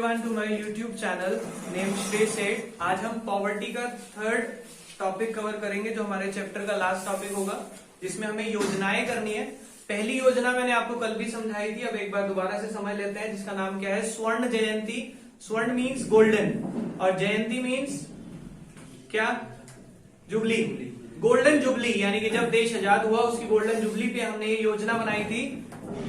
everyone to my YouTube channel named Shrey Seth। आज हम poverty का थर्ड टॉपिक कवर करेंगे जो हमारे चैप्टर का लास्ट टॉपिक होगा, जिसमें हमें योजनाएं करनी है। पहली योजना मैंने आपको कल भी समझाई थी, अब एक बार दोबारा से समझ लेते हैं, जिसका नाम क्या है, स्वर्ण जयंती। स्वर्ण मीन्स गोल्डन और जयंती मीन्स क्या, जुबली, गोल्डन जुबली, यानी कि जब देश आजाद हुआ उसकी गोल्डन जुबली पे हमने ये योजना बनाई थी।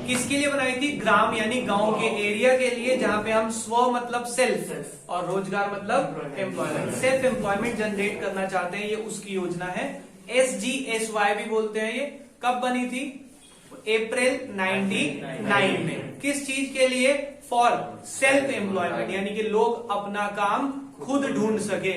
किसके लिए बनाई थी? ग्राम यानी गांव के एरिया के लिए, जहां पे हम स्व मतलब सेल्फ और रोजगार मतलब एम्प्लॉयमेंट, सेल्फ एम्प्लॉयमेंट जनरेट करना चाहते हैं, ये उसकी योजना है। SGSY भी बोलते हैं। ये कब बनी थी? अप्रैल 99 में। किस चीज के लिए? फॉर सेल्फ एम्प्लॉयमेंट, यानी कि लोग अपना काम खुद ढूंढ सके।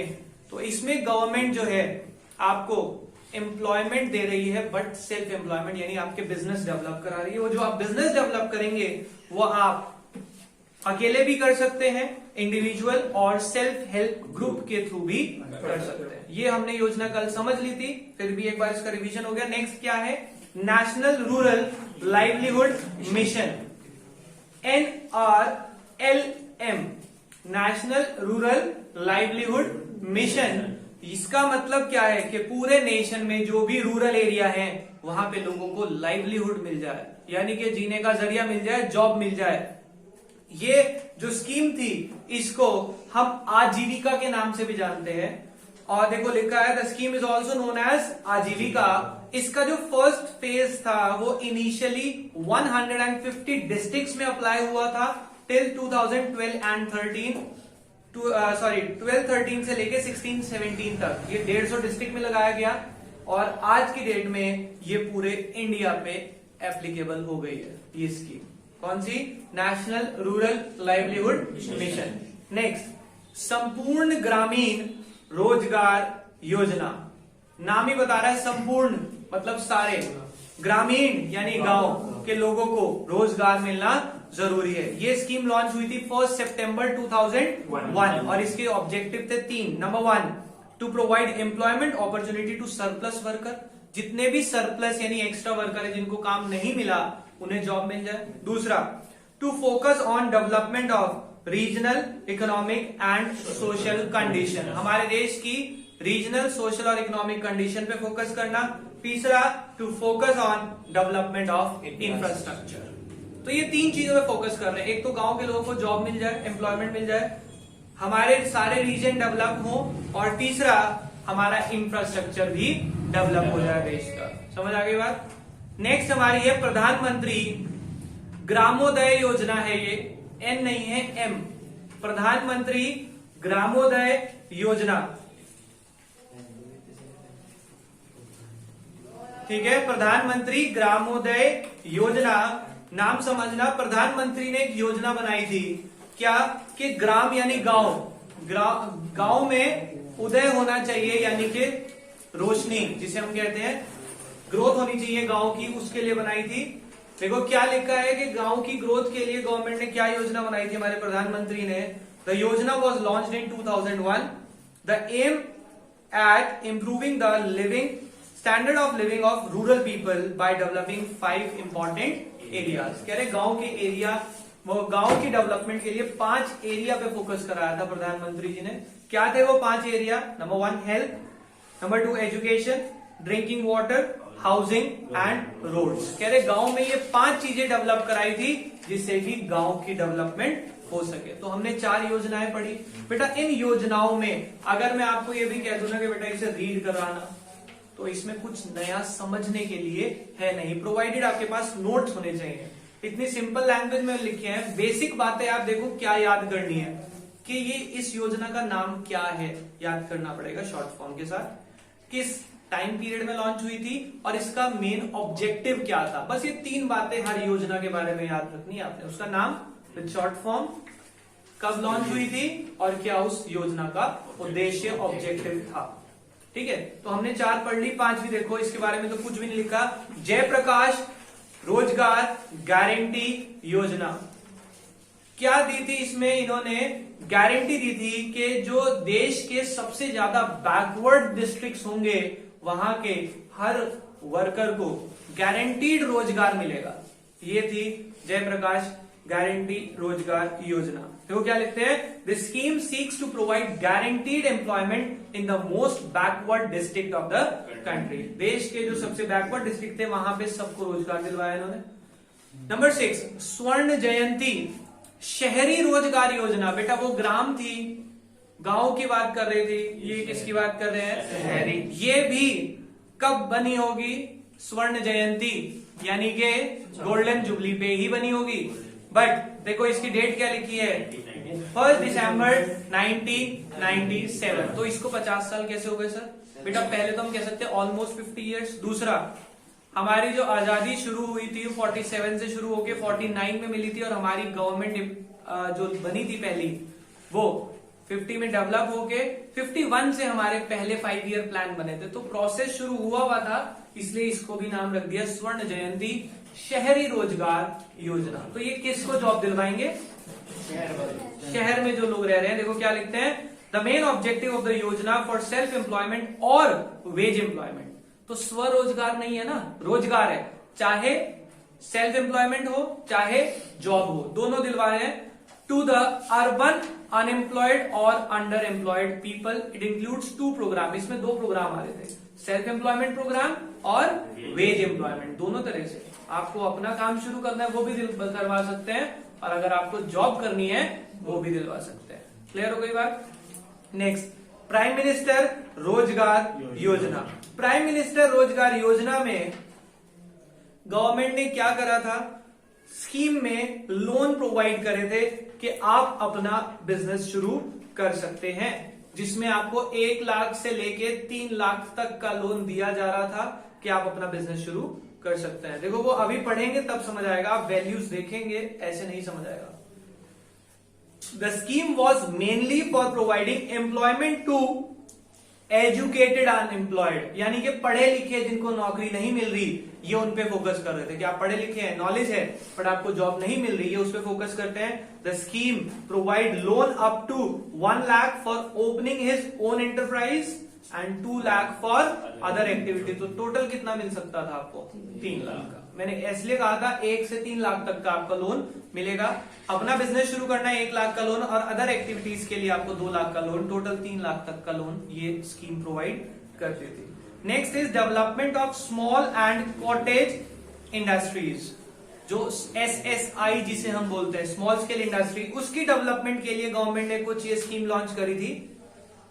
तो इसमें गवर्नमेंट जो है आपको एम्प्लॉयमेंट दे रही है, बट सेल्फ एम्प्लॉयमेंट यानी आपके बिजनेस डेवलप करा रही है। वो जो आप बिजनेस डेवलप करेंगे वो आप अकेले भी कर सकते हैं, इंडिविजुअल और सेल्फ हेल्प ग्रुप के थ्रू भी कर सकते हैं। ये हमने योजना कल समझ ली थी, फिर भी एक बार इसका रिवीजन हो गया। नेक्स्ट क्या है? National rural livelihood mission, NRLM, national rural livelihood mission. इसका मतलब क्या है कि पूरे नेशन में जो भी रूरल एरिया है वहां पे लोगों को लाइवलीहुड मिल जाए, यानी कि जीने का जरिया मिल जाए, जॉब मिल जाए। ये जो स्कीम थी इसको हम आजीविका के नाम से भी जानते हैं। और देखो लिखा है, the scheme is also known as Aajeevika. इसका जो फर्स्ट फेज था वो इनिशियली 150 डिस्ट्रिक्ट्स में अप्लाई हुआ था टिल 2012 एंड 12-13 से लेके 16-17 तक। ये 150 डिस्ट्रिक्ट में लगाया गया और आज की डेट में ये पूरे इंडिया पे एप्लीकेबल हो गई है ये स्कीम। कौन सी? National rural livelihood mission. Next, Sampoorna Grameen रोजगार योजना। नाम ही बता रहा है, संपूर्ण मतलब सारे, ग्रामीण यानी गांव के लोगों को रोजगार मिलना जरूरी है। ये स्कीम लॉन्च हुई थी 1 सितंबर 2001 और इसके ऑब्जेक्टिव थे 3। Number 1, to provide employment opportunity to surplus worker. जितने भी सरप्लस यानी एक्स्ट्रा वर्कर है जिनको काम नहीं मिला उन्हें जॉब मिल जाए। दूसरा, to focus on development of regional economic and social condition, हमारे देश की रीजनल, सोशल और इकोनॉमिक कंडीशन पे फोकस करना। तीसरा, to focus on development of infrastructure. तो ये 3 चीजों पे फोकस कर रहे हैं। एक तो गांव के लोगों को जॉब मिल जाए, एम्प्लॉयमेंट मिल जाए, हमारे सारे रीजन डेवलप हो, और तीसरा हमारा इंफ्रास्ट्रक्चर भी डेवलप हो जाए देश का। समझ आ गई बात? नेक्स्ट हमारी है प्रधानमंत्री ग्रामोदय योजना है। ये N नहीं है, M, प्रधानमंत्री ग्रामोदय योजना। ठीक है, प्रधानमंत्री ग्रामोदय योजना। नाम समझना, प्रधानमंत्री ने एक योजना बनाई थी क्या, कि ग्राम यानी गांव, गांव में उदय होना चाहिए, यानी कि रोशनी जिसे हम कहते हैं, ग्रोथ होनी चाहिए गांव की, उसके लिए बनाई थी। देखो क्या लिखा है कि गांव की ग्रोथ के लिए गवर्नमेंट ने क्या योजना बनाई थी, हमारे प्रधानमंत्री ने। The yojana was launched in 2001। The aim at improving the living standard of living of rural people by developing 5 important areas. कह रहे गांव के एरिया, वो गांव की डेवलपमेंट के लिए 5 एरिया पे फोकस कराया था प्रधानमंत्री जी ने। क्या थे वो 5 area? Number 1 health, number 2 education, drinking water, housing and roads. कह रहे गांव में ये 5 चीजें डेवलप कराई थी जिससे कि गांव की डेवलपमेंट हो सके। तो हमने 4 योजनाएं पढ़ी। बेटा इन योजनाओं में अगर मैं आपको ये भी कह दूं ना कि बेटा इसे रीड कराना, तो इसमें कुछ नया समझने के लिए है नहीं, प्रोवाइडेड आपके पास नोट्स होने चाहिए। इतनी सिंपल लैंग्वेज में लिखे हैं, बेसिक बातें आप देखो क्या याद करनी है कि ये इस योजना का नाम क्या है, याद करना पड़ेगा शॉर्ट फॉर्म के साथ। किस टाइम पीरियड में लॉन्च हुई थी और इसका मेन ऑब्जेक्टिव क्या था, बस ये 3 बातें हर योजना के बारे में याद रखनी है आपने। उसका नाम विद शॉर्ट फॉर्म, कब लॉन्च हुई थी और क्या उस योजना का उद्देश्य, ऑब्जेक्टिव था। ठीक है, तो हमने 4 पढ़ ली, 5वीं देखो, इसके बारे में तो कुछ भी नहीं लिखा। जयप्रकाश रोजगार गारंटी योजना क्या दी थी इसमें? इन्होंने गारंटी दी थी कि जो देश के सबसे ज्यादा बैकवर्ड डिस्ट्रिक्ट्स होंगे वहां के हर वर्कर को गारंटीड रोजगार मिलेगा। ये थी जयप्रकाश गारंटी रोजगार योजना। देखो क्या लिखते हैं, the scheme seeks to provide guaranteed employment in the most backward district of the country. देश के जो सबसे बैकवर्ड डिस्ट्रिक्ट थे वहां पे सबको रोजगार दिलवाया इन्होंने। नंबर 6, स्वर्ण जयंती शहरी रोजगार योजना। बेटा वो ग्राम थी, गांव की बात कर रही थी, ये किसकी बात कर रहे हैं, शहरी। ये भी कब बनी होगी, स्वर्ण जयंती यानी कि गोल्डन जुबली पे ही बनी होगी। बट देखो इसकी डेट क्या लिखी है, 1 दिसंबर 1997। तो इसको 50 साल कैसे हो गए सर? बेटा पहले तो हम कह सकते हैं ऑलमोस्ट 50 इयर्स। दूसरा, हमारी जो आजादी शुरू हुई थी 47 से शुरू होके 49 में मिली थी, और हमारी गवर्नमेंट जो बनी थी पहली वो 50 में डेवलप होके 51 से हमारे पहले 5 ईयर प्लान बने थे। तो प्रोसेस शुरू हुआ था, इसलिए इसको भी नाम रख दिया स्वर्ण जयंती शहरी रोजगार योजना। तो ये किसको जॉब दिलवाएंगे, शहर में जो लोग रह रहे हैं। देखो क्या लिखते हैं, the main objective of the योजना फॉर सेल्फ एम्प्लॉयमेंट और वेज एम्प्लॉयमेंट। तो स्वरोजगार नहीं है ना, रोजगार है, चाहे सेल्फ एम्प्लॉयमेंट हो चाहे जॉब हो, दोनों दिलवा रहे हैं। टू द अर्बन अनएम्प्लॉयड और underemployed people, it includes 2 programme. इसमें 2 प्रोग्राम आ रहे थे, सेल्फ एम्प्लॉयमेंट प्रोग्राम और वेज एम्प्लॉयमेंट। दोनों तरह से आपको अपना काम शुरू करना है वो भी करवा सकते हैं, और अगर आपको जॉब करनी है वो भी दिलवा सकते हैं। क्लियर हो गई बात? नेक्स्ट, प्राइम मिनिस्टर रोजगार योजना। प्राइम मिनिस्टर रोजगार योजना में गवर्नमेंट ने क्या करा था, स्कीम में लोन प्रोवाइड करे थे कि आप अपना बिजनेस शुरू कर सकते हैं, जिसमें आपको 1 लाख से लेके 3 लाख तक का लोन दिया जा रहा था कि आप अपना बिजनेस शुरू कर सकते हैं। देखो वो अभी पढ़ेंगे तब समझ आएगा, आप वैल्यूज देखेंगे ऐसे नहीं समझ आएगा। The scheme was mainly for providing employment to educated unemployed, यानी कि पढ़े लिखे जिनको नौकरी नहीं मिल रही, ये उन पे फोकस कर रहे थे कि आप पढ़े लिखे हैं, नॉलेज है, बट आपको जॉब नहीं मिल रही, ये उस पे फोकस करते हैं। The scheme provide loan up to 1 lakh for opening his own enterprise and 2 lakh for other activity. तो टोटल कितना मिल सकता था आपको, 3 लाख का। मैंने इसलिए कहा था 1 से 3 लाख तक का आपका लोन मिलेगा। अपना बिजनेस शुरू करना है 1 लाख का लोन, और अदर एक्टिविटीज के लिए आपको 2 लाख का लोन, टोटल 3 लाख तक का लोन ये स्कीम प्रोवाइड करती थी। Next is development of small and cottage industries, जो SSI जिसे हम बोलते हैं, स्मॉल स्केल इंडस्ट्री, उसकी डेवलपमेंट के लिए गवर्नमेंट ने कुछ ये स्कीम लॉन्च करी थी।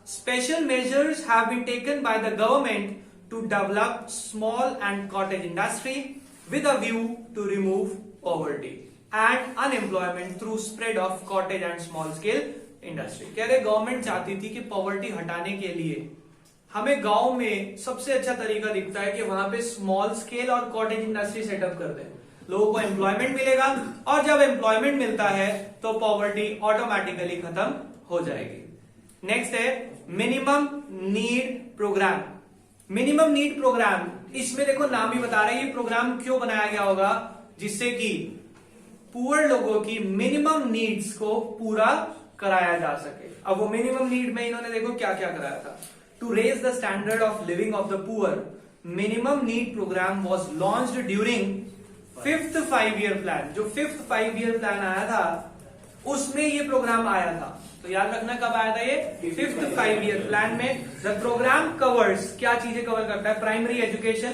Special measures have been taken by the government to develop small and cottage industry with a view to remove poverty and unemployment through spread of cottage and small scale industry। कह रहे government चाहती थी कि poverty हटाने के लिए हमें गांव में सबसे अच्छा तरीका दिखता है कि वहां पे स्मॉल स्केल और कॉटेज इंडस्ट्री सेटअप कर दें, लोगों को एम्प्लॉयमेंट मिलेगा, और जब एम्प्लॉयमेंट मिलता है तो पॉवर्टी ऑटोमेटिकली खत्म हो जाएगी। नेक्स्ट है minimum need programme. Minimum need programme, इसमें देखो नाम ही बता रहा है ये प्रोग्राम क्यों बनाया गया होगा, जिससे कि पुअर लोगों की मिनिमम नीड्स को पूरा कराया जा सके। अब वो मिनिमम नीड में इन्होंने देखो क्या क्या कराया था। To raise the standard of living of the poor, minimum need programme was launched during 5th 5 year plan. जो 5th 5 ईयर प्लान आया था उसमें ये प्रोग्राम आया था। तो याद रखना कब आया था ये, 5th 5 ईयर प्लान में। द प्रोग्राम कवर्स, क्या चीजें कवर करता है, प्राइमरी एजुकेशन,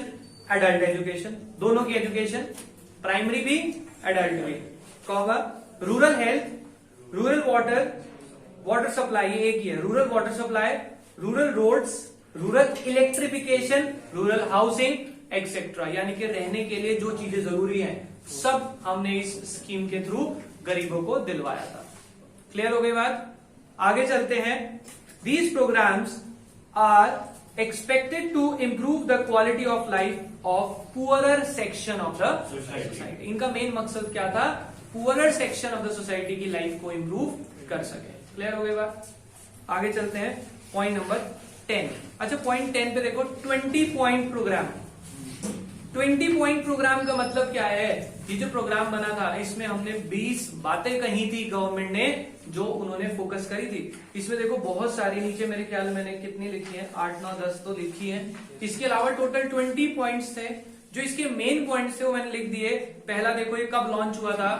एडल्ट एजुकेशन, दोनों की एजुकेशन, प्राइमरी भी एडल्ट भी। कहोगा rural health, rural water supply, ये एक ही है, rural water supply, rural roads, rural electrification, rural housing etcetera, यानी कि रहने के लिए जो चीजें जरूरी हैं सब हमने इस स्कीम के थ्रू गरीबों को दिलवाया था। क्लियर हो गई बात? आगे चलते हैं। These programmes are expected to improve the quality of life of poorer section of the society. इनका मेन मकसद क्या था, poorer section of the society की लाइफ को इंप्रूव कर सके। क्लियर हो गई बात? आगे चलते हैं पॉइंट नंबर 10। अच्छा पॉइंट 10 पे देखो 20 पॉइंट प्रोग्राम। 20 पॉइंट प्रोग्राम का मतलब क्या है, ये जो प्रोग्राम बना था इसमें हमने 20 बातें कही थी गवर्नमेंट ने, जो उन्होंने फोकस करी थी। इसमें देखो बहुत सारी, नीचे मेरे ख्याल में मैंने कितनी लिखी है, 8 9 10 तो लिखी है। इसके अलावा टोटल 20 पॉइंट्स थे। जो इसके मेन पॉइंट्स थे वो मैंने लिख दिए। पहला देखो ये कब लॉन्च हुआ था,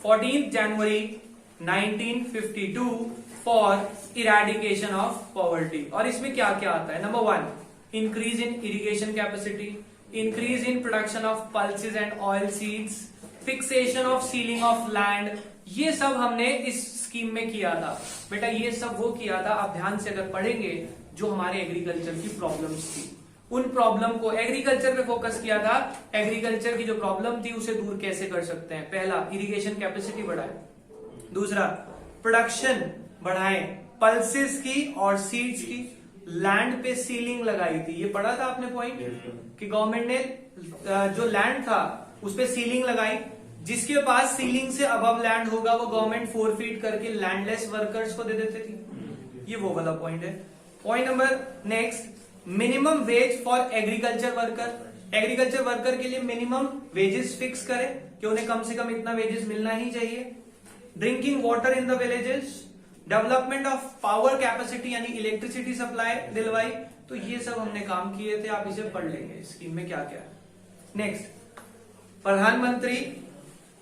14 जनवरी 1952 फॉर इरेडिकेशन ऑफ पॉवर्टी। और इसमें क्या क्या आता है? Number 1, increase in irrigation capacity, increase in production of pulses and oil seeds, fixation of ceiling of land. ये सब हमने इस स्कीम में किया था बेटा। ये सब वो किया था, आप ध्यान से अगर पढ़ेंगे, जो हमारे एग्रीकल्चर की प्रॉब्लम्स थी, उन प्रॉब्लम को एग्रीकल्चर पे फोकस किया था। एग्रीकल्चर की जो प्रॉब्लम थी उसे दूर कैसे कर सकते हैं? पहला, इरिगेशन कैपेसिटी बढ़ाए। दूसरा, प्रोडक्शन बढ़ाएं, पल्सेस की और सीड्स की। लैंड पे सीलिंग लगाई थी, ये पढ़ा था आपने पॉइंट, कि गवर्नमेंट ने जो लैंड था उस पे सीलिंग लगाई। जिसके पास सीलिंग से अबव लैंड होगा वो गवर्नमेंट फोरफीट करके लैंडलेस वर्कर्स को दे देते थी। ये वो वाला पॉइंट है। Point number next, minimum ways for agriculture worker. Agriculture worker के लिए मिनिमम वेजेस फिक्स करें कि उन्हें कम से कम इतना वेजेस मिलना ही चाहिए। Drinking water in the villages, development of power capacity यानी इलेक्ट्रिसिटी सप्लाई दिलवाई। तो ये सब हमने काम किए थे, आप इसे पढ़ लेंगे स्कीम में क्या क्या है। नेक्स्ट, प्रधानमंत्री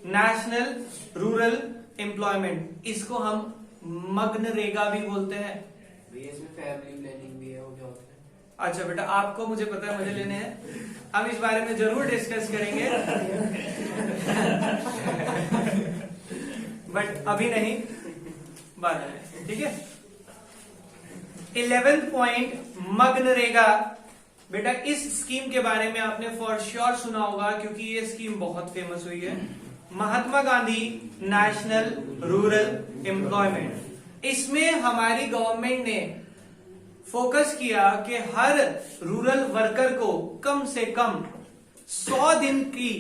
नेशनल रूरल एम्प्लॉयमेंट, इसको हम मनरेगा भी बोलते हैं। इसमें फैमिली प्लानिंग भी है, वो क्या होता है? अच्छा बेटा, आपको मुझे पता है, मुझे लेने हैं। हम इस बारे में जरूर डिस्कस करेंगे बट अभी नहीं, बाद में, ठीक है। 11th point, MNREGA. बेटा इस स्कीम के बारे में आपने फॉर श्योर सुना होगा, क्योंकि ये स्कीम बहुत फेमस हुई है। Mahatma Gandhi national rural employment. इसमें हमारी गवर्नमेंट ने फोकस किया कि हर रूरल वर्कर को कम से कम 100 दिन की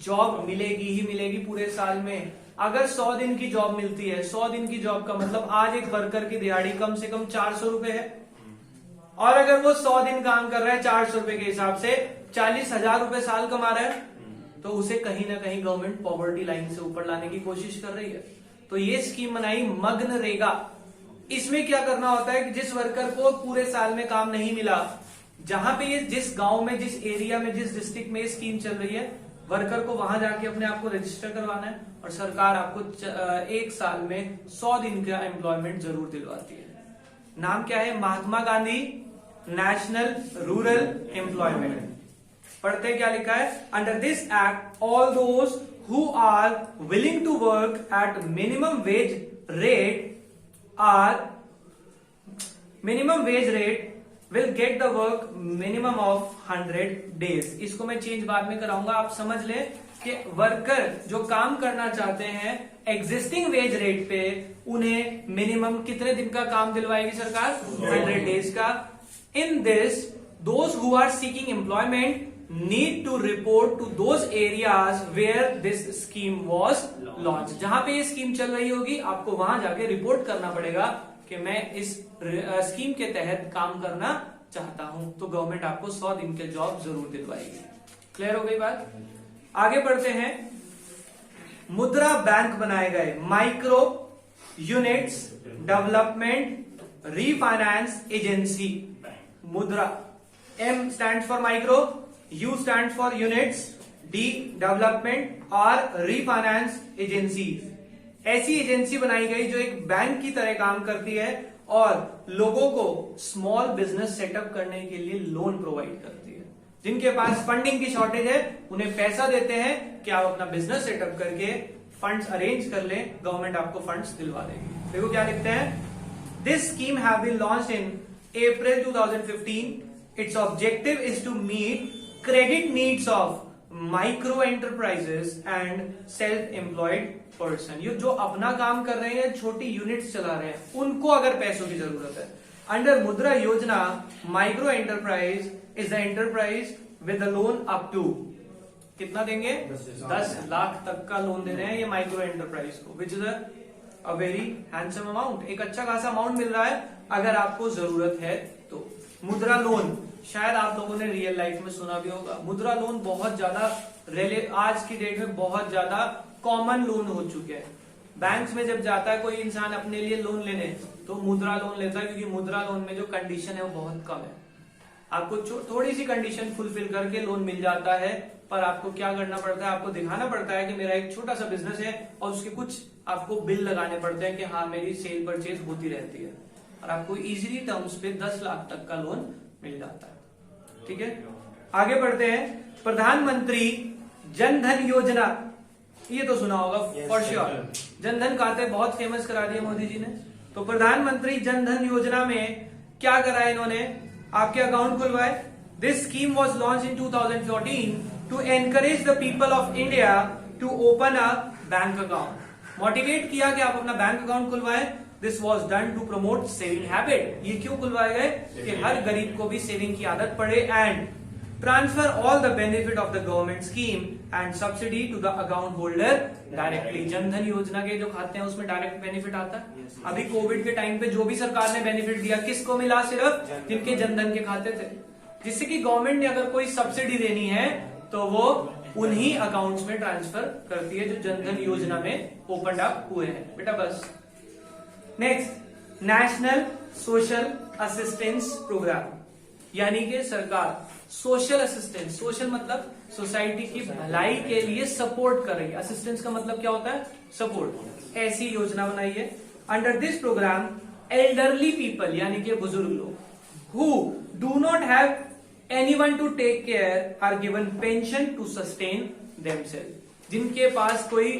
जॉब मिलेगी ही मिलेगी पूरे साल में। अगर 100 दिन की जॉब मिलती है, 100 दिन की जॉब का मतलब आज एक वर्कर की दिहाड़ी कम से कम 400 रुपए है, और अगर वो 100 दिन काम कर रहा है 400 रुपए के हिसाब से 40,000 रुपए साल कमा रहा है, तो उसे कहीं ना कहीं गवर्नमेंट पॉवर्टी लाइन से ऊपर लाने की कोशिश कर रही है। तो ये स्कीम बनाई मनरेगा। इसमें क्या करना होता है कि जिस वर्कर को पूरे साल में काम नहीं मिला, जहां पे ये जिस गांव में, जिस एरिया में, जिस डिस्ट्रिक्ट में ये स्कीम चल रही है, वर्कर को वहां जाके अपने आप को रजिस्टर करवाना है और सरकार आपको एक साल में 100 दिन का एम्प्लॉयमेंट जरूर दिलवाती है। नाम क्या है? Mahatma Gandhi national rural employment. पढ़ते क्या लिखा है? Under this act all those who are willing to work at minimum wage rate will get the work minimum of 100 days. इसको मैं चेंज बाद में कराऊंगा, आप समझ लें कि वर्कर जो काम करना चाहते हैं एग्जिस्टिंग वेज रेट पे, उन्हें मिनिमम कितने दिन का काम दिलवाएगी सरकार? 100 डेज का। In this those who are seeking employment need to report to those areas where this scheme was launch. जहां पे ये स्कीम चल रही होगी, आपको वहां जाके रिपोर्ट करना पड़ेगा कि मैं इस स्कीम के तहत काम करना चाहता हूं। तो गवर्नमेंट आपको 100 दिन के जॉब जरूर दिलवाएगी। क्लियर हो गई बात? आगे बढ़ते हैं। मुद्रा बैंक बनाए गए, micro units development refinance agency. मुद्रा, M stand for micro, U stand for units, D development और रीफाइनेंस एजेंसी। ऐसी एजेंसी बनाई गई जो एक बैंक की तरह काम करती है और लोगों को स्मॉल बिजनेस सेटअप करने के लिए लोन प्रोवाइड करती है। जिनके पास फंडिंग की शॉर्टेज है, उन्हें पैसा देते हैं कि आप अपना बिजनेस सेटअप करके फंड्स अरेंज कर लें, गवर्नमेंट आपको फंड्स दिलवा देगी। देखो क्या लिखते हैं, this scheme have been launched in April 2015. Its objective is to meet credit needs of micro enterprises and self-employed person. ये जो अपना काम कर रहे हैं, छोटी यूनिट्स चला रहे हैं, उनको अगर पैसों की जरूरत है, under Mudra Yojana micro enterprise is the enterprise with loan up to, कितना देंगे? 10 लाख तक का लोन दे रहे हैं ये माइक्रो एंटरप्राइज को, which is a very handsome amount. एक अच्छा खासा अमाउंट मिल रहा है अगर आपको जरूरत है तो। मुद्रा लोन शायद आप लोगों ने रियल लाइफ में सुना भी होगा। मुद्रा लोन बहुत ज्यादा आज की डेट में बहुत ज्यादा कॉमन लोन हो चुके हैं। बैंक्स में जब जाता है कोई इंसान अपने लिए लोन लेने, तो मुद्रा लोन लेता है, क्योंकि मुद्रा लोन में जो कंडीशन है वो बहुत कम है। आपको थोड़ी सी कंडीशन फुलफिल करके लोन मिल जाता है, पर आपको क्या करना पड़ता है, आपको दिखाना पड़ता है कि मेरा एक छोटा सा बिजनेस है और उसके कुछ आपको बिल लगाने पड़ते हैं कि हाँ मेरी सेल परचेज होती रहती है, और आपको इजीली टर्म्स पे 10 लाख तक का लोन मिल जाता है। ठीक है, आगे बढ़ते हैं। प्रधानमंत्री जन धन योजना, ये तो सुना होगा फॉर श्योर। जन धन खाते बहुत फेमस करा दिए मोदी जी ने। तो प्रधानमंत्री जन धन योजना में क्या करा है इन्होंने, आपके अकाउंट खुलवाए। This scheme was launch in 2014 to encourage the people of India to open a bank account. Motivate किया कि आप अपना बैंक अकाउंट खुलवाएं। This was done to promote saving habit. ये क्यों खुलवाए गए कि हर गरीब को भी सेविंग की आदत पड़े, and transfer all the benefit of the government scheme and subsidy to the account holder directly. Jandhan Yojana के जो खाते हैं उसमें डायरेक्ट बेनिफिट आता है। अभी कोविड के टाइम पे जो भी सरकार ने बेनिफिट दिया किसको मिला, सिर्फ जिनके जनधन के खाते थे, जिससे कि गवर्नमेंट ने अगर कोई सब्सिडी देनी है तो वो उन्हीं अकाउंट्स में ट्रांसफर करती है जो जनधन योजना में ओपन अप हुए हैं बेटा। बस next, national social assistance programme, यानी कि सरकार सोशल असिस्टेंस, सोशल मतलब सोसाइटी की भलाई के लिए सपोर्ट कर रही है। असिस्टेंस का मतलब क्या होता है, सपोर्ट। ऐसी योजना बनाई है। Under this programme elderly people, यानी कि बुजुर्ग लोग who do not have anyone to take care are given pension to sustain themselves. जिनके पास कोई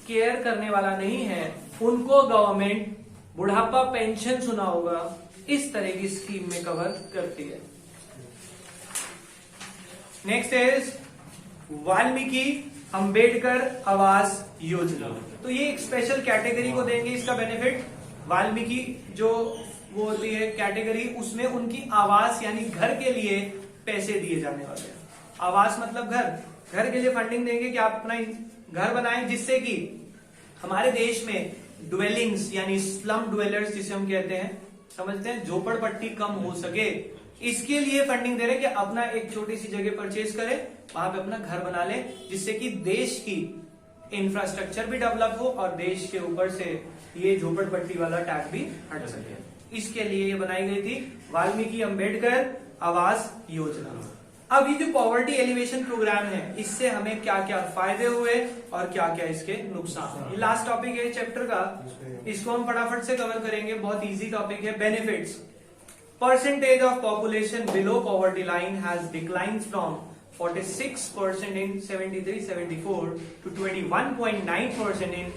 केयर करने वाला नहीं है उनको गवर्नमेंट बुढ़ापा पेंशन, सुना होगा, इस तरह की स्कीम में कवर करती है। Next is Valmiki Ambedkar Awas Yojana. तो ये एक स्पेशल कैटेगरी को देंगे इसका बेनिफिट। वाल्मीकि जो वो होती है कैटेगरी, उसमें उनकी आवास यानी घर के लिए पैसे दिए जाने वाले हैं। आवास मतलब घर, घर के लिए फंडिंग देंगे कि आप अपना घर बनाएं, जिससे कि हमारे देश में ड्वेलिंग्स यानी स्लम ड्वेलर्स जिसे हम कहते हैं, समझते हैं, झोपड़पट्टी कम हो सके, इसके लिए फंडिंग दे रहे कि अपना एक छोटी सी जगह परचेज करे, वहां पे अपना घर बना ले, जिससे कि देश की इंफ्रास्ट्रक्चर भी डेवलप हो और देश के ऊपर से ये झोपड़पट्टी वाला टैग भी हट सके। इसके लिए ये बनाई गई थी वाल्मीकि अंबेडकर आवास योजना। अब ये जो पॉवर्टी एलिवेशन प्रोग्राम है, इससे हमें क्या क्या फायदे हुए और क्या क्या इसके नुकसान। ये लास्ट टॉपिक है चैप्टर का, इसको हम फटाफट से कवर करेंगे, बहुत इजी टॉपिक है। Benefits, percentage of population below poverty line has declined from 46% in 73-74 to 21.9% in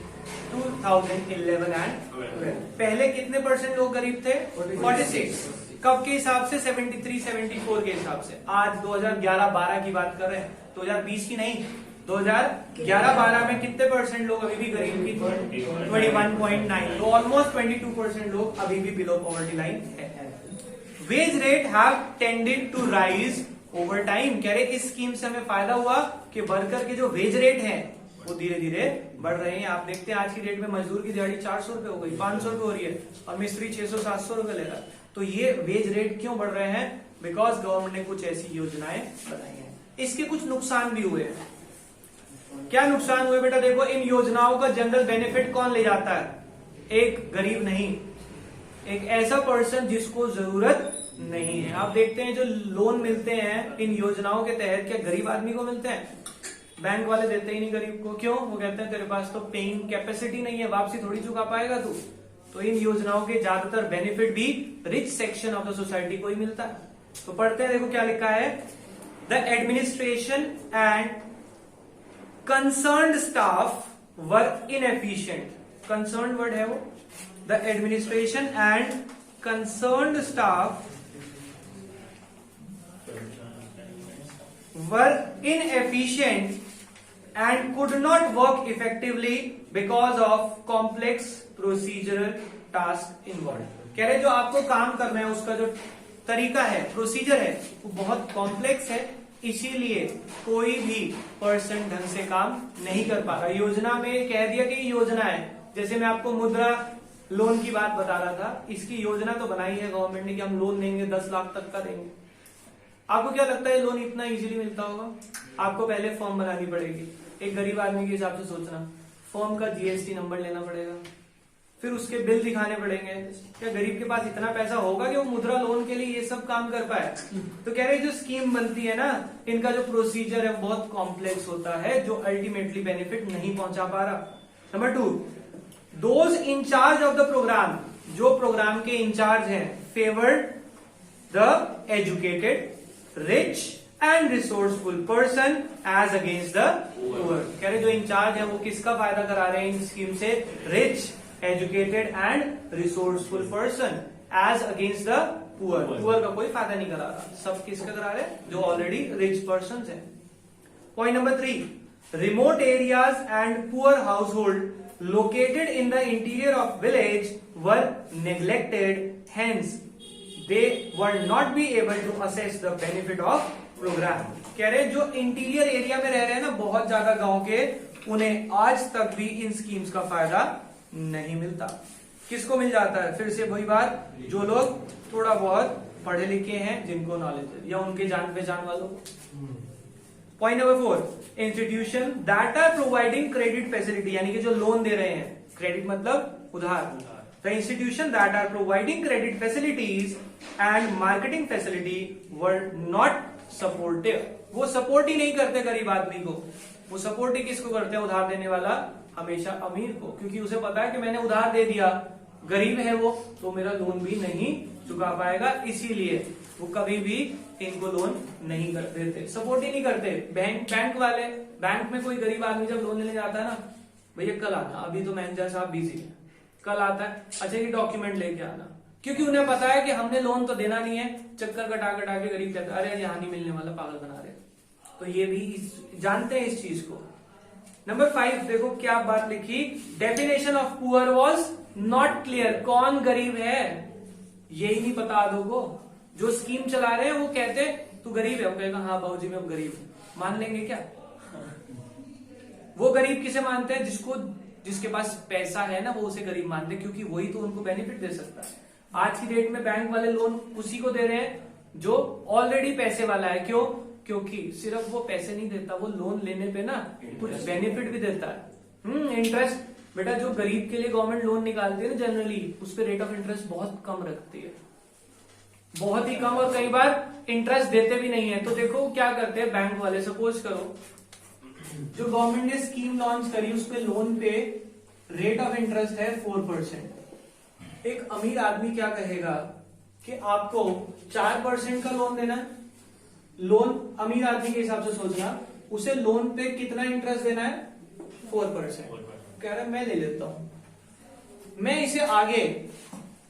2011 and 12। पहले कितने परसेंट लोग गरीब थे, 46। कब के हिसाब से, 73-74 के हिसाब से। आज 2011-12 की बात कर रहे हैं, 2020 की नहीं, 2011-12 में कितने परसेंट लोग अभी भी गरीब की, 21.9। तो ऑलमोस्ट 22% लोग अभी भी बिलो पॉवर्टी लाइन है। Wage rate have tended to rise over time. कह रहे इस स्कीम से हमें फायदा हुआ कि वर्कर के जो वेज रेट है वो धीरे धीरे बढ़ रहे हैं। आप देखते हैं आज की डेट में मजदूर की दिहाड़ी 400 रुपए हो गई, 500 रुपए हो रही है, और मिस्त्री 600-700 रुपए ले रहा है। तो ये वेज रेट क्यों बढ़ रहे हैं, बिकॉज गवर्नमेंट ने कुछ ऐसी योजनाएं बनाई हैं। इसके कुछ नुकसान भी हुए हैं। क्या नुकसान हुए बेटा, देखो इन योजनाओं का जनरल बेनिफिट कौन ले जाता है, एक गरीब नहीं, एक ऐसा पर्सन जिसको जरूरत नहीं है। आप देखते हैं जो लोन मिलते हैं इन योजनाओं के तहत, क्या गरीब आदमी को मिलते हैं, बैंक वाले देते ही नहीं गरीब को। क्यों, वो कहते हैं तेरे पास तो पेइंग कैपेसिटी नहीं है, वापसी थोड़ी चुका पाएगा तू। तो इन योजनाओं के ज्यादातर बेनिफिट भी rich section of the society को ही मिलता है। तो पढ़ते हैं, देखो क्या लिखा है, the administration and concerned staff were inefficient. Concern word है वो, the administration and concerned staff were inefficient and could not work effectively because of complex procedural task involved। कह रहे जो आपको काम करना है उसका जो तरीका है, प्रोसीजर है, वो बहुत कॉम्प्लेक्स है, इसीलिए कोई भी पर्सन ढंग से काम नहीं कर पा रहा। योजना में कह दिया कि योजना है, जैसे मैं आपको मुद्रा लोन की बात बता रहा था, इसकी योजना तो बनाई है गवर्नमेंट ने कि हम लोन देंगे, 10 लाख तक का देंगे। आपको क्या लगता है लोन इतना इजीली मिलता होगा? आपको पहले फॉर्म बनानी पड़ेगी। एक गरीब आदमी के हिसाब से सोचना, फॉर्म का जीएसटी नंबर लेना पड़ेगा, फिर उसके बिल दिखाने पड़ेंगे। क्या गरीब के पास इतना पैसा होगा कि वो मुद्रा लोन के लिए ये सब काम कर पाए? तो कह रहे जो स्कीम बनती है ना, इनका जो प्रोसीजर है बहुत कॉम्प्लेक्स होता है, जो अल्टीमेटली बेनिफिट नहीं पहुंचा पा रहा। Number 2, those in charge of the programme, जो प्रोग्राम के इंचार्ज हैं, favoured the educated, rich and resourceful person as against the poor. कह रहे जो इंचार्ज है वो किसका फायदा करा रहे हैं इन स्कीम से? Rich, educated and resourceful person as against the poor. Poor का कोई फायदा नहीं करा रहा, सब किसका करा रहे हैं? जो ऑलरेडी रिच पर्सन है। Point number 3, remote areas and poor household located in the interior of village were neglected, hence they were not be able to assess the benefit of program। कह रहे जो इंटीरियर एरिया में रह रहे हैं ना बहुत ज्यादा गांव के, उन्हें आज तक भी इन स्कीम्स का फायदा नहीं मिलता। किसको मिल जाता है? फिर से वही बात, जो लोग थोड़ा बहुत पढ़े लिखे हैं, जिनको नॉलेज है, या उनके जान पहचान वालों। Point number 4, institution that are providing credit facility, यानी कि जो लोन दे रहे हैं, क्रेडिट मतलब उधार। The institution that are providing credit facilities and marketing facility were not supportive। वो सपोर्ट ही नहीं करते गरीब आदमी को, वो सपोर्ट ही किसको करते हैं? उधार देने वाला हमेशा अमीर को, क्योंकि उसे पता है कि मैंने उधार दे दिया, गरीब है वो तो मेरा लोन भी नहीं चुका पाएगा, इसीलिए वो कभी भी इनको लोन नहीं कर देते, सपोर्ट ही नहीं करते। बैंक वाले, बैंक में कोई गरीब आदमी जब लोन लेने जाता है ना, भैया कल आना, अभी तो मैनेजर साहब बिजी है, कल आता है, अच्छा ये डॉक्यूमेंट लेके आना, क्योंकि उन्हें पता है कि हमने लोन तो देना नहीं है। चक्कर कटा कटा के गरीब कहता है अरे यहाँ नहीं मिलने वाला, पागल बना रहे। तो ये भी जानते हैं इस चीज को। नंबर 5 देखो क्या बात लिखी, definition of poor was not clear. कौन गरीब है यही नहीं पता आदो को। जो स्कीम चला रहे हैं वो कहते तू गरीब है, वो कहेगा हाँ बाबूजी मैं गरीब हूं, मान लेंगे क्या? वो गरीब किसे मानते हैं? जिसके पास पैसा है ना, वो उसे गरीब मानते हैं, क्योंकि वही तो उनको बेनिफिट दे सकता है। आज की डेट में बैंक वाले लोन उसी को दे रहे हैं जो ऑलरेडी पैसे वाला है। क्यों? क्योंकि सिर्फ वो पैसे नहीं देता, वो लोन लेने पे ना कुछ बेनिफिट भी देता है। इंटरेस्ट बेटा जो गरीब के लिए गवर्नमेंट लोन निकालती है ना, जनरली उस पर रेट ऑफ इंटरेस्ट बहुत कम रखती है, बहुत ही कम, और कई बार इंटरेस्ट देते भी नहीं है। तो देखो क्या करते हैं बैंक वाले, सपोज करो जो गवर्नमेंट ने स्कीम लॉन्च करी, उस पे लोन पे रेट ऑफ इंटरेस्ट है 4%। एक अमीर आदमी क्या कहेगा कि आपको 4% का लोन देना है। लोन अमीर आदमी के हिसाब से सोचना, उसे लोन पे कितना इंटरेस्ट देना है? 4%। कह रहा है मैं ले लेता हूं, मैं इसे आगे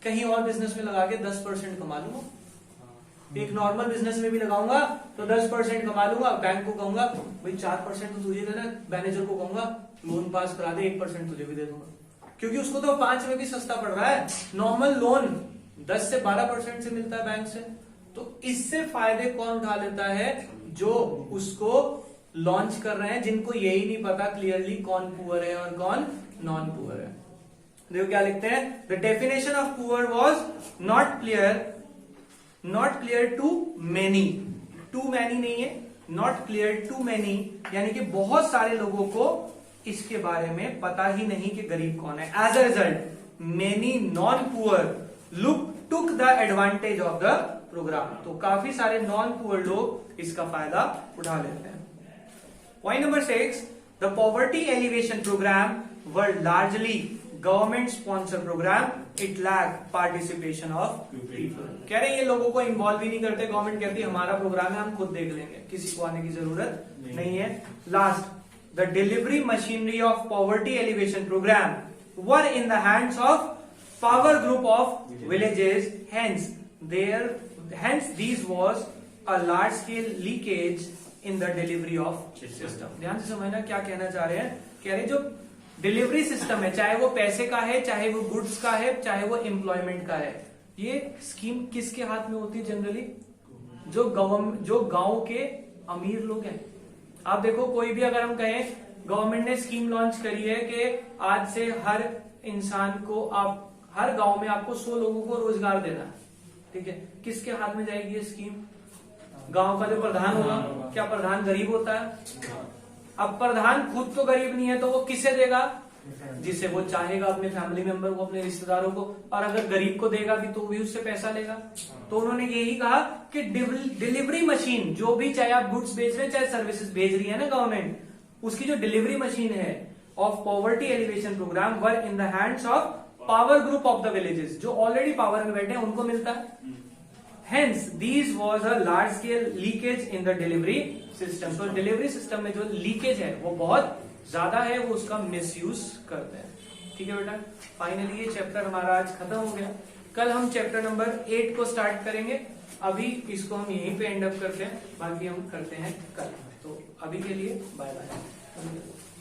कहीं और बिजनेस में लगा के 10% कमा लूंगा। एक नॉर्मल बिजनेस में भी लगाऊंगा तो 10% कमा लूंगा। बैंक को कहूंगा भाई 4% तो तुझे देना, मैनेजर को कहूंगा लोन पास करा दे, 1% तुझे भी दे दूंगा, क्योंकि उसको तो 5 में भी सस्ता पड़ रहा है। नॉर्मल लोन 10 से 12% से मिलता है बैंक से। तो इससे फायदे कौन उठा लेता है? जो उसको लॉन्च कर रहे हैं, जिनको यही नहीं पता क्लियरली कौन पुअर है और कौन नॉन पुअर है। देखो क्या लिखते हैं, the definition of poor was not clear to many. Too many नहीं है, नॉट क्लियर टू मैनी, यानी कि बहुत सारे लोगों को इसके बारे में पता ही नहीं कि गरीब कौन है। As a result many non poor took the advantage of the programme. तो काफी सारे नॉन पुअर लोग इसका फायदा उठा लेते हैं। Point number 6, the poverty alleviation programme were largely government sponsor programme, it lack participation of people. कह रहे ये लोगों को इन्वॉल्व ही नहीं करते, गवर्नमेंट कहती है हमारा प्रोग्राम है हम खुद देख लेंगे, किसी को आने की जरूरत नहीं है। Last, the delivery machinery of poverty alleviation programme were in the hands of power group of villages, hence these was a large scale leakage in the delivery of system। ध्यान से समझना क्या कहना चाह रहे हैं। कह रहे जो डिलीवरी सिस्टम है, चाहे वो पैसे का है, चाहे वो गुड्स का है, चाहे वो एम्प्लॉयमेंट का है, ये स्कीम किसके हाथ में होती है? जनरली जो गांव के अमीर लोग हैं। आप देखो कोई भी अगर हम कहें गवर्नमेंट ने स्कीम लॉन्च करी है कि आज से हर इंसान को आप हर गांव में आपको 100 लोगों को रोजगार देना है, ठीक है, किसके हाथ में जाएगी ये स्कीम? गांव का जो प्रधान होगा। क्या प्रधान गरीब होता है? अब प्रधान खुद तो गरीब नहीं है तो वो किसे देगा? जिससे वो चाहेगा अपने फैमिली मेंबर को, अपने रिश्तेदारों को, और अगर गरीब को देगा भी तो भी उससे पैसा लेगा। तो उन्होंने यही कहा कि डिलीवरी मशीन, जो भी चाहे आप गुड्स बेच रहे हैं चाहे सर्विसेज भेज रही है ना गवर्नमेंट, उसकी जो डिलीवरी मशीन है of poverty alleviation programme were in the hands of power group of the villages, जो ऑलरेडी पावर में बैठे हैं उनको मिलता है। Hence, these was a large scale leakage in the delivery system. तो डिलीवरी सिस्टम में जो लीकेज है वो बहुत ज्यादा है, वो उसका मिसयूज करते हैं। ठीक है बेटा, फाइनली ये चैप्टर हमारा आज खत्म हो गया। कल हम चैप्टर नंबर 8 को स्टार्ट करेंगे। अभी इसको हम यहीं पे एंड अप करते हैं, बाकी हम करते हैं कल। तो अभी के लिए बाय बाय।